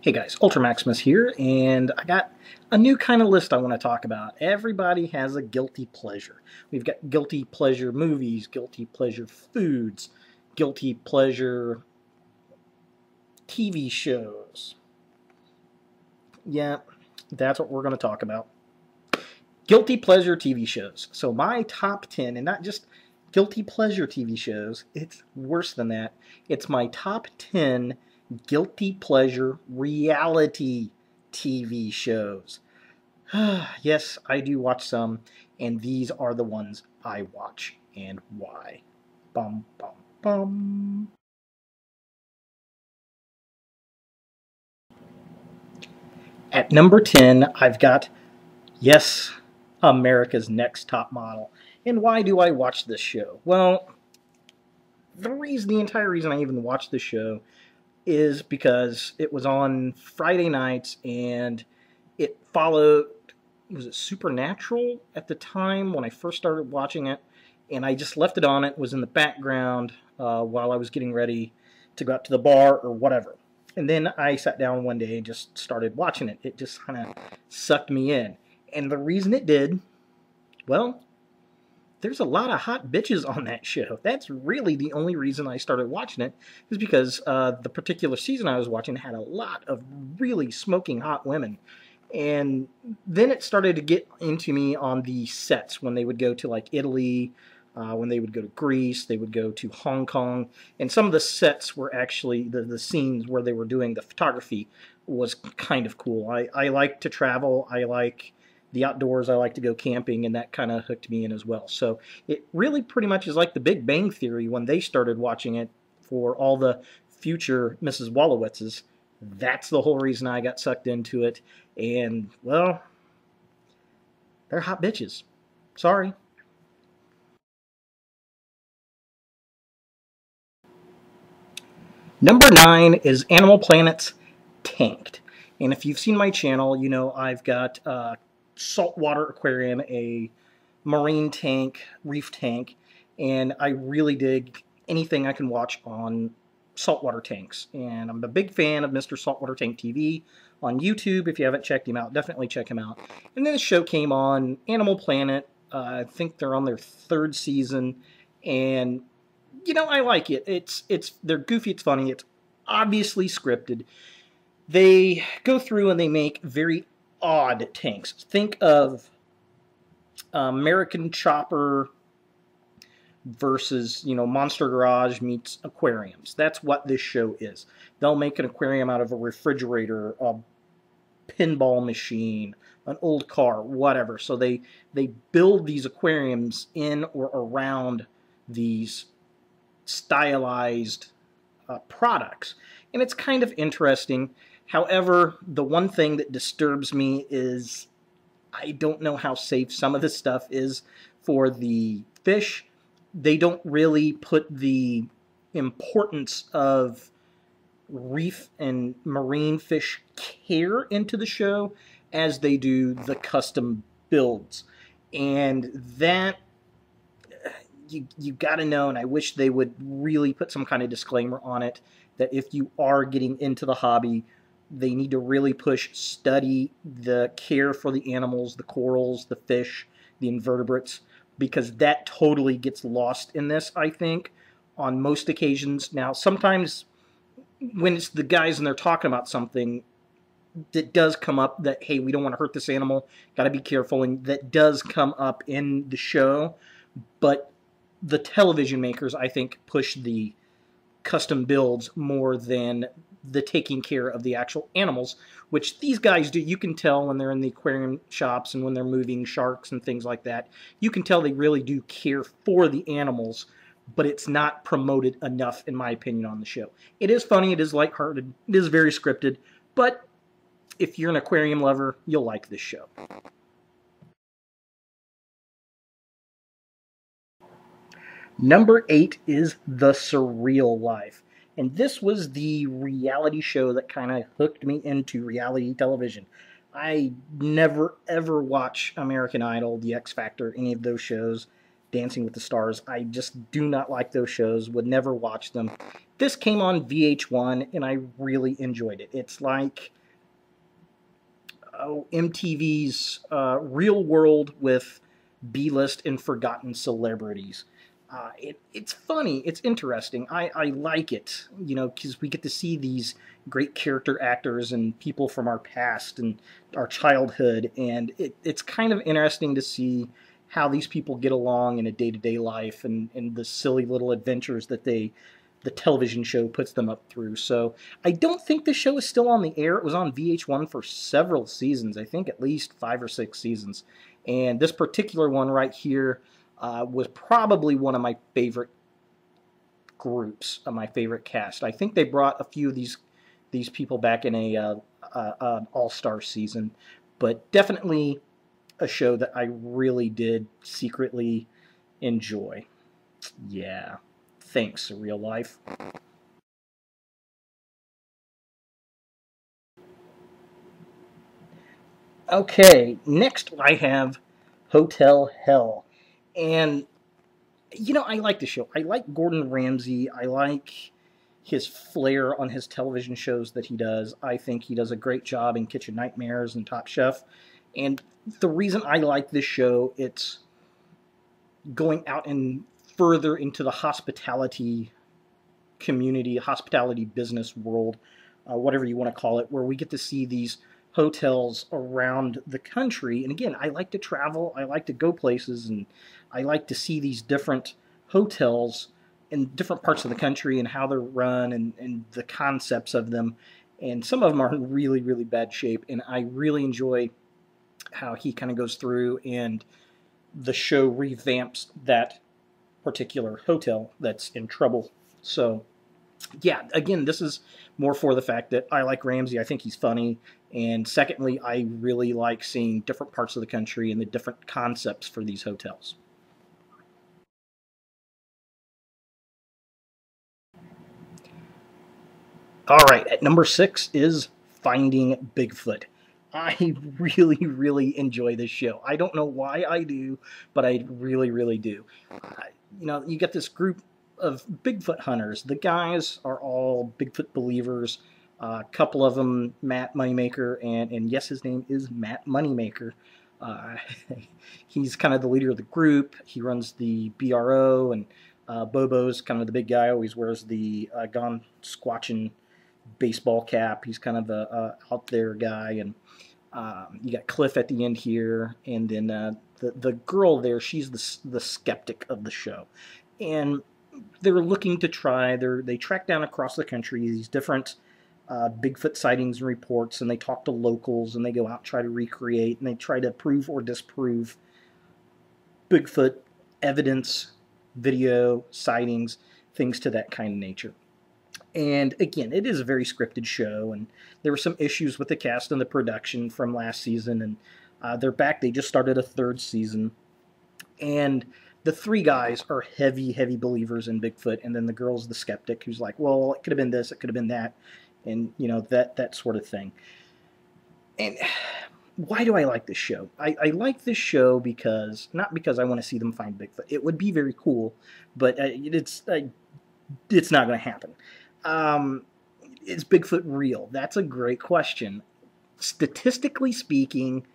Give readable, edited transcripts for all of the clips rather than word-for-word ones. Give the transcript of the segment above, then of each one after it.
Hey guys, Ultra Maximus here, and I got a new kind of list I want to talk about. Everybody has a guilty pleasure. We've got guilty pleasure movies, guilty pleasure foods, guilty pleasure TV shows. Yeah, that's what we're going to talk about. Guilty pleasure TV shows. So my top 10, and not just guilty pleasure TV shows, it's worse than that. It's my top 10 guilty pleasure reality TV shows. Yes, I do watch some, and these are the ones I watch and why. Bum, bum, bum. At number 10, I've got, yes, America's Next Top Model. And why do I watch this show? Well, the entire reason I even watched this show is because it was on Friday nights and it followed, was it Supernatural at the time when I first started watching it, and I just left it on. It was in the background while I was getting ready to go out to the bar or whatever. And then I sat down one day and just started watching it. It just kind of sucked me in. And the reason it did, well, there's a lot of hot bitches on that show. That's really the only reason I started watching it, is because the particular season I was watching had a lot of really smoking hot women. And then it started to get into me on the sets when they would go to like Italy, when they would go to Greece, they would go to Hong Kong. And some of the sets were actually, the scenes where they were doing the photography was kind of cool. I like to travel. I like the outdoors. I like to go camping, and that kind of hooked me in as well. So it really pretty much is like the Big Bang Theory when they started watching it for all the future Mrs. Wolowitzes. That's the whole reason I got sucked into it. And, well, they're hot bitches. Sorry. Number 9 is Animal Planet's Tanked. And if you've seen my channel, you know I've got a saltwater aquarium, a marine tank, reef tank, and I really dig anything I can watch on saltwater tanks. And I'm a big fan of Mr. Saltwater Tank TV on YouTube. If you haven't checked him out, definitely check him out. And then this show came on, Animal Planet. I think they're on their 3rd season, and you know, I like it. They're goofy, it's funny, it's obviously scripted. They go through and they make very odd tanks. Think of American Chopper versus, you know, Monster Garage meets Aquariums. That's what this show is. They'll make an aquarium out of a refrigerator, a pinball machine, an old car, whatever. So they build these aquariums in or around these stylized products, and it's kind of interesting. However, the one thing that disturbs me is I don't know how safe some of this stuff is for the fish. They don't really put the importance of reef and marine fish care into the show as they do the custom builds, and that you got to know, and I wish they would really put some kind of disclaimer on it, that if you are getting into the hobby, they need to really study the care for the animals, the corals, the fish, the invertebrates, because that totally gets lost in this, I think, on most occasions. Now, sometimes when it's the guys and they're talking about something, that does come up that, hey, we don't want to hurt this animal, got to be careful, and that does come up in the show, but the television makers, I think, push the custom builds more than the taking care of the actual animals, which these guys do. You can tell when they're in the aquarium shops and when they're moving sharks and things like that. You can tell they really do care for the animals, but it's not promoted enough, in my opinion, on the show. It is funny, it is lighthearted, it is very scripted, but if you're an aquarium lover, you'll like this show. Number 8 is The Surreal Life. And this was the reality show that kind of hooked me into reality television. I never, ever watch American Idol, The X Factor, any of those shows. Dancing with the Stars. I just do not like those shows, would never watch them. This came on VH1, and I really enjoyed it. It's like MTV's Real World with B-list and forgotten celebrities. It's funny. It's interesting. I like it, because we get to see these great character actors and people from our past and our childhood, and it's kind of interesting to see how these people get along in a day-to-day life and the silly little adventures that the television show puts them up through. So I don't think the show is still on the air. It was on VH1 for several seasons, I think at least 5 or 6 seasons. And this particular one right here was probably one of my favorite groups, of my favorite cast. I think they brought a few of these people back in an all-star season, but definitely a show that I really did secretly enjoy. Yeah. Thanks, Surreal Life. Okay, next I have Hotel Hell. And, I like the show. I like Gordon Ramsay. I like his flair on his television shows that he does. I think he does a great job in Kitchen Nightmares and Top Chef. And the reason I like this show, it's going out and further into the hospitality community, hospitality business world, whatever you want to call it, where we get to see these hotels around the country. And again, I like to travel, I like to go places, and I like to see these different hotels in different parts of the country and how they're run and the concepts of them. And some of them are in really, really bad shape. And I really enjoy how he kind of goes through and the show revamps that particular hotel that's in trouble. So, yeah, again, this is more for the fact that I like Ramsey. I think he's funny. And secondly, I really like seeing different parts of the country and the different concepts for these hotels. All right, at number 6 is Finding Bigfoot. I really, really enjoy this show. I don't know why I do, but I really, really do. You get this group of Bigfoot hunters. The guys are all Bigfoot believers. A couple of them, Matt Moneymaker, and yes, his name is Matt Moneymaker. Uh, he's kind of the leader of the group. He runs the BRO, and Bobo's kind of the big guy. Always wears the gone squatching baseball cap. He's kind of a out there guy, and you got Cliff at the end here, and then the girl there. She's the skeptic of the show, and they're looking to try. They track down across the country these different Bigfoot sightings and reports, and they talk to locals, and they go out and try to recreate, and they try to prove or disprove Bigfoot evidence, video, sightings, things to that kind of nature. And again, it is a very scripted show, and there were some issues with the cast and the production from last season, and they're back. They just started a third season, and the three guys are heavy, heavy believers in Bigfoot, and then the girl's the skeptic who's like, well, it could have been this, it could have been that, and that sort of thing. And why do I like this show? I like this show because, not because I want to see them find Bigfoot. It would be very cool, but it's not going to happen. Um, is Bigfoot real? That's a great question. Statistically speaking,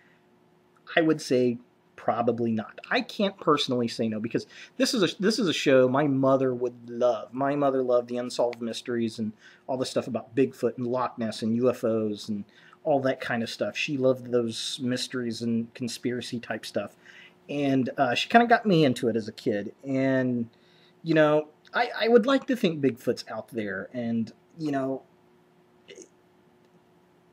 I would say probably not. I can't personally say no because this is a show my mother would love. My mother loved the unsolved mysteries and all the stuff about Bigfoot and Loch Ness and UFOs and all that kind of stuff. She loved those mysteries and conspiracy type stuff, and she kind of got me into it as a kid. And I would like to think Bigfoot's out there, and am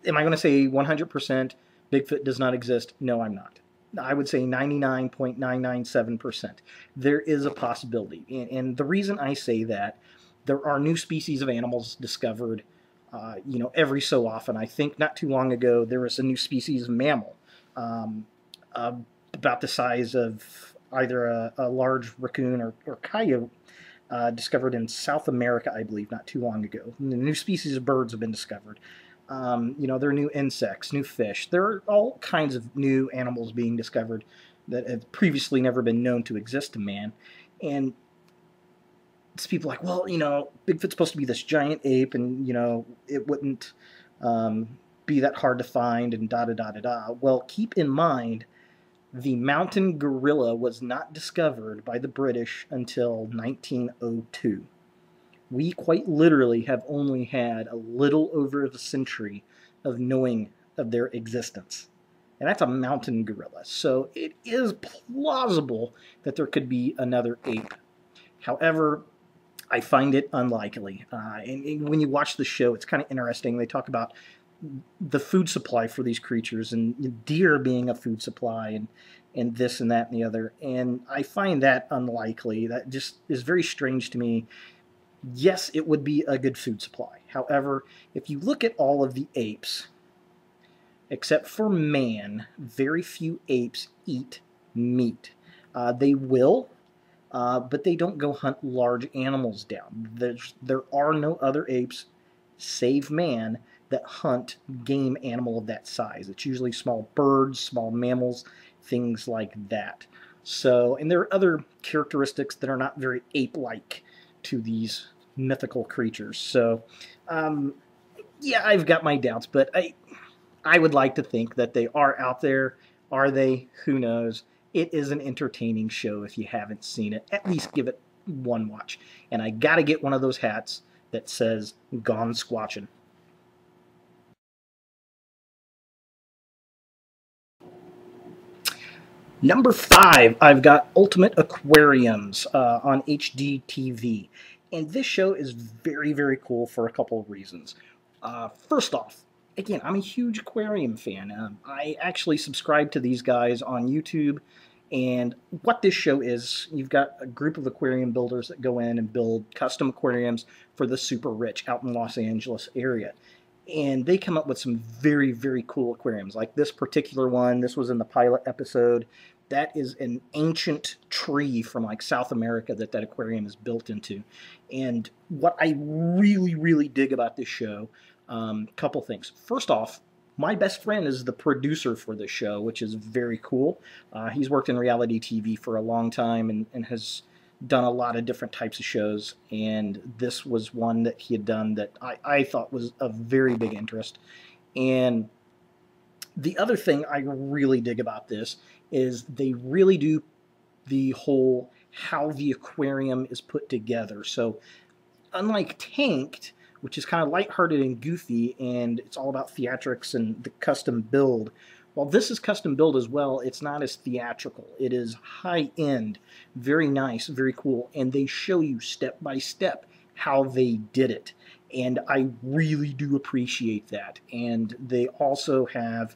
I going to say 100% Bigfoot does not exist? No, I'm not. I would say 99.997%. There is a possibility. And the reason I say that, there are new species of animals discovered, every so often. I think not too long ago, there was a new species of mammal uh, about the size of either a large raccoon or coyote discovered in South America, I believe, not too long ago. And the new species of birds have been discovered. There are new insects, new fish. There are all kinds of new animals being discovered that have previously never been known to exist to man. And it's people like, well, Bigfoot's supposed to be this giant ape, and it wouldn't be that hard to find, and da da da da da. Well, keep in mind, the mountain gorilla was not discovered by the British until 1902. We quite literally have only had a little over a century of knowing of their existence. And that's a mountain gorilla. So it is plausible that there could be another ape. However, I find it unlikely. And when you watch the show, it's kind of interesting. They talk about the food supply for these creatures, and deer being a food supply, and this and that and the other. And I find that unlikely. That just is very strange to me. Yes, it would be a good food supply. However, if you look at all of the apes, except for man, very few apes eat meat. They will, but they don't go hunt large animals down. There are no other apes, save man, that hunt game animal of that size. It's usually small birds, small mammals, things like that. So, and there are other characteristics that are not very ape-like to these mythical creatures. So, yeah, I've got my doubts, but I would like to think that they are out there. Are they? Who knows? It is an entertaining show. If you haven't seen it, at least give it one watch. And I got to get one of those hats that says "Gone Squatchin'." Number 5, I've got Ultimate Aquariums on HDTV. And this show is very, very cool for a couple of reasons. First off, again, I'm a huge aquarium fan. I actually subscribe to these guys on YouTube. And what this show is, you've got a group of aquarium builders that go in and build custom aquariums for the super rich out in Los Angeles area. And they come up with some very, very cool aquariums. Like this particular one, this was in the pilot episode. That is an ancient tree from like South America that aquarium is built into. And what I really, really dig about this show, couple things. First off, my best friend is the producer for this show, which is very cool. He's worked in reality TV for a long time and has done a lot of different types of shows, and this was one that he had done that I thought was of very big interest. And the other thing I really dig about this is they really do the whole how the aquarium is put together. So unlike Tanked, which is kind of lighthearted and goofy, and it's all about theatrics and the custom build, while this is custom build as well, it's not as theatrical. It is high-end, very nice, very cool, and they show you step by step how they did it. And I really do appreciate that. And they also have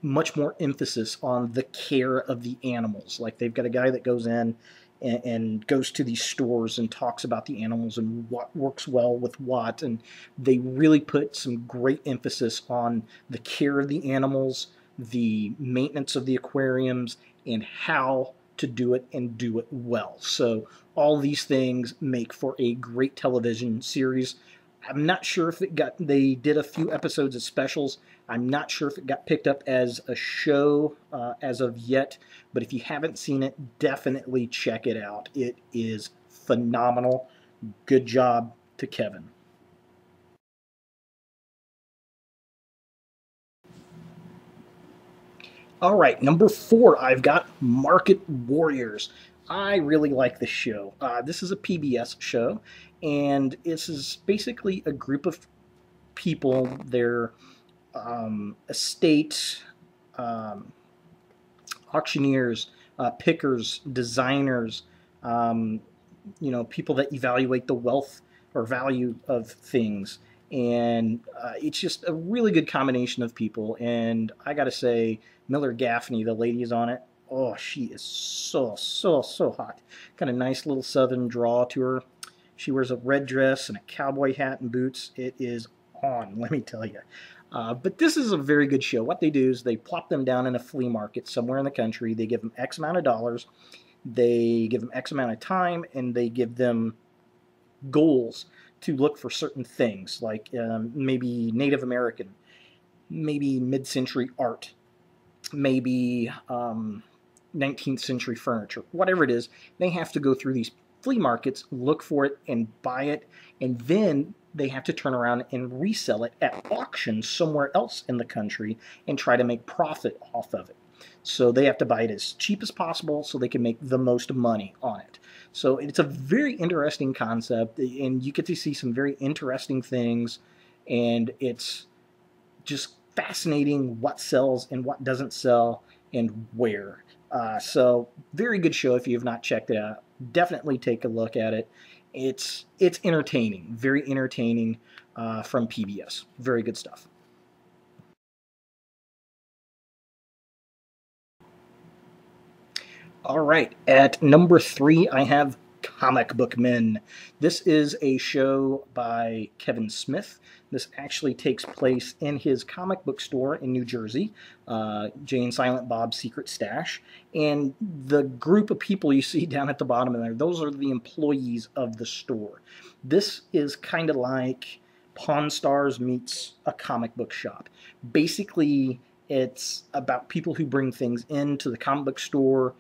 much more emphasis on the care of the animals. Like they've got a guy that goes in and goes to these stores and talks about the animals and what works well with what, and they really put some great emphasis on the care of the animals, the maintenance of the aquariums, and how to do it and do it well. So all these things make for a great television series. I'm not sure if they did a few episodes of specials. I'm not sure if it got picked up as a show as of yet, but if you haven't seen it, definitely check it out. It is phenomenal. Good job to Kevin. All right, number 4, I've got Market Warriors. I really like this show. This is a PBS show, and this is basically a group of people, their estate, um, auctioneers, pickers, designers, um, people that evaluate the wealth or value of things. And it's just a really good combination of people. And I got to say, Miller Gaffney, the lady is on it. Oh, she is so, so, so hot. Got a nice little southern draw to her. She wears a red dress and a cowboy hat and boots. It is on, let me tell you. But this is a very good show. What they do is they plop them down in a flea market somewhere in the country. They give them X amount of dollars. They give them X amount of time, and they give them goals to look for certain things, like maybe Native American, maybe mid-century art, maybe 19th century furniture, whatever it is. They have to go through these flea markets, look for it and buy it, and then they have to turn around and resell it at auction somewhere else in the country and try to make profit off of it. So they have to buy it as cheap as possible so they can make the most money on it. So it's a very interesting concept, and you get to see some very interesting things, and it's just fascinating what sells and what doesn't sell and where. So very good show if you have not checked it out. Definitely take a look at it. It's entertaining, very entertaining from PBS. Very good stuff. All right, at number 3, I have Comic Book Men. This is a show by Kevin Smith. This actually takes place in his comic book store in New Jersey, Jay and Silent Bob's Secret Stash. And the group of people you see down at the bottom of there, those are the employees of the store. This is kind of like Pawn Stars meets a comic book shop. Basically, it's about people who bring things into the comic book store.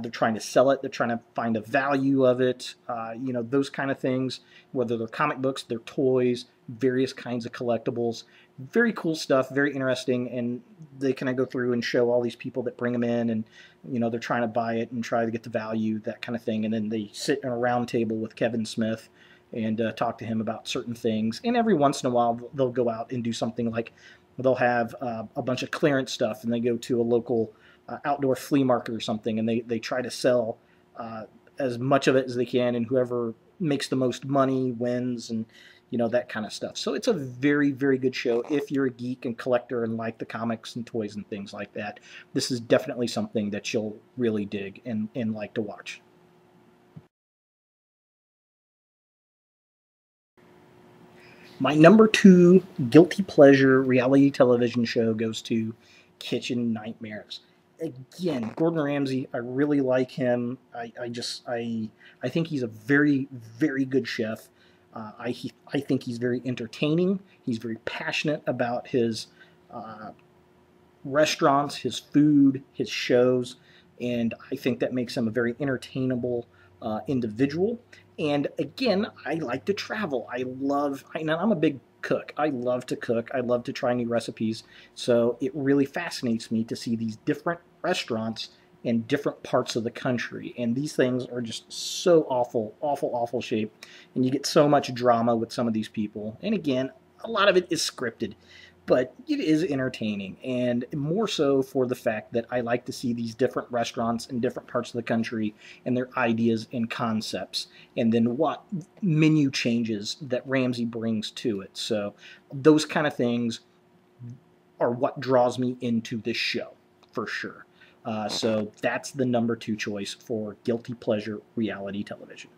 They're trying to sell it. They're trying to find a value of it. Those kind of things, whether they're comic books, they're toys, various kinds of collectibles. Very cool stuff, very interesting, and they kind of go through and show all these people that bring them in, and they're trying to buy it and try to get the value, that kind of thing. And then they sit in a round table with Kevin Smith and talk to him about certain things. And every once in a while, they'll go out and do something like they'll have a bunch of clearance stuff, and they go to a local outdoor flea market or something, and they try to sell as much of it as they can, and whoever makes the most money wins, and that kind of stuff. So it's a very, very good show if you're a geek and collector and like the comics and toys and things like that. This is definitely something that you'll really dig and like to watch. My number 2 guilty pleasure reality television show goes to Kitchen Nightmares. Again, Gordon Ramsay, I really like him. I think he's a very, very good chef. I think he's very entertaining. He's very passionate about his restaurants, his food, his shows, and I think that makes him a very entertainable individual. And again, I like to travel. I'm a big cook. I love to cook. I love to try new recipes. So it really fascinates me to see these different restaurants in different parts of the country. And these things are just so awful, awful, awful shape. And you get so much drama with some of these people. And again, a lot of it is scripted, but it is entertaining, and more so for the fact that I like to see these different restaurants in different parts of the country and their ideas and concepts, and then what menu changes that Ramsay brings to it. So those kind of things are what draws me into this show, for sure. So that's the number 2 choice for guilty pleasure reality television.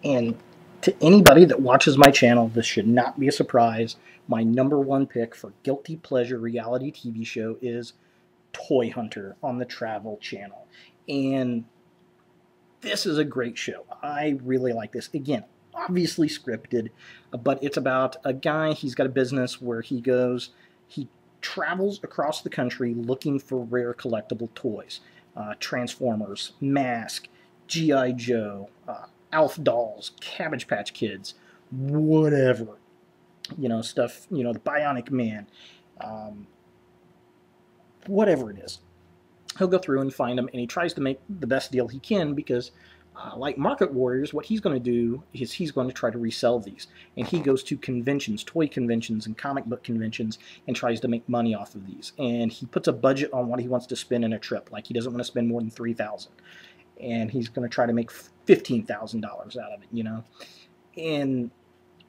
And to anybody that watches my channel, this should not be a surprise. My number 1 pick for guilty pleasure reality TV show is Toy Hunter on the Travel Channel. And this is a great show. I really like this. Again, obviously scripted, but it's about a guy. He's got a business where he travels across the country looking for rare collectible toys. Transformers, Mask, G.I. Joe, Alf dolls, Cabbage Patch Kids, whatever, stuff, the Bionic Man, whatever it is. He'll go through and find them, and he tries to make the best deal he can because, like Market Warriors, what he's going to do is he's going to try to resell these. And he goes to conventions, toy conventions and comic book conventions, and tries to make money off of these. And he puts a budget on what he wants to spend in a trip. Like, he doesn't want to spend more than $3,000. And he's going to try to make $15,000 out of it, And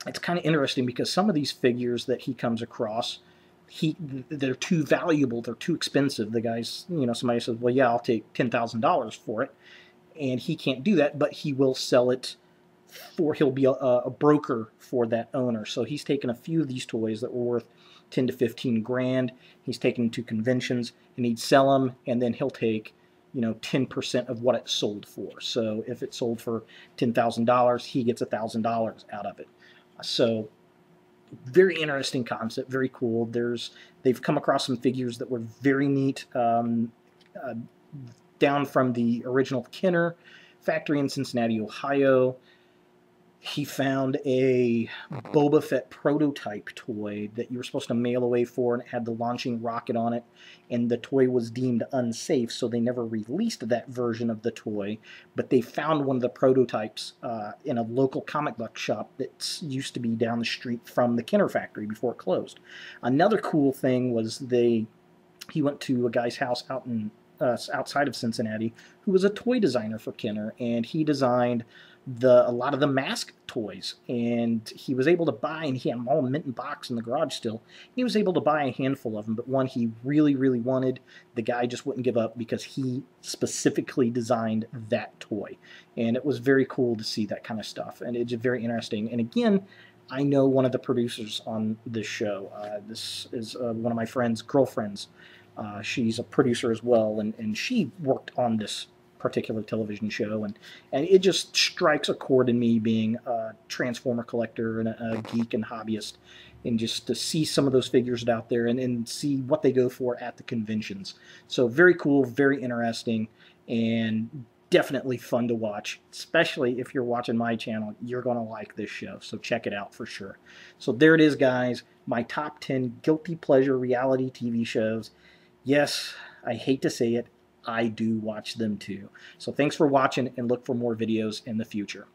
it's kind of interesting because some of these figures that he comes across, they're too valuable, they're too expensive. The guy's, somebody says, well, yeah, I'll take $10,000 for it. And he can't do that, but he will sell it he'll be a broker for that owner. So he's taken a few of these toys that were worth 10 to 15 grand. He's taken them to conventions, and he'd sell them, and then he'll take 10% of what it sold for. So if it sold for $10,000, he gets $1,000 out of it. So Very interesting concept, very cool. They've come across some figures that were very neat, uh, down from the original Kenner factory in Cincinnati, Ohio. He found a Boba Fett prototype toy that you were supposed to mail away for, and it had the launching rocket on it, and the toy was deemed unsafe, so they never released that version of the toy. But they found one of the prototypes in a local comic book shop that used to be down the street from the Kenner factory before it closed. Another cool thing was he went to a guy's house outside of Cincinnati who was a toy designer for Kenner, and he designed a lot of the mask toys, and he was able to buy, and he had them all mint in box in the garage still. He was able to buy a handful of them, but one he really, really wanted, the guy just wouldn't give up because he specifically designed that toy. And it was very cool to see that kind of stuff, and it's very interesting. And again, I know one of the producers on this show. This is one of my friend's girlfriends. She's a producer as well, and she worked on this particular television show, and it just strikes a chord in me, being a Transformer collector and a geek and hobbyist, and just to see some of those figures out there and see what they go for at the conventions. So very cool, very interesting, and definitely fun to watch, especially if you're watching my channel. You're going to like this show, so check it out for sure. So there it is, guys, my top 10 guilty pleasure reality TV shows. Yes, I hate to say it, I do watch them too. So thanks for watching, and look for more videos in the future.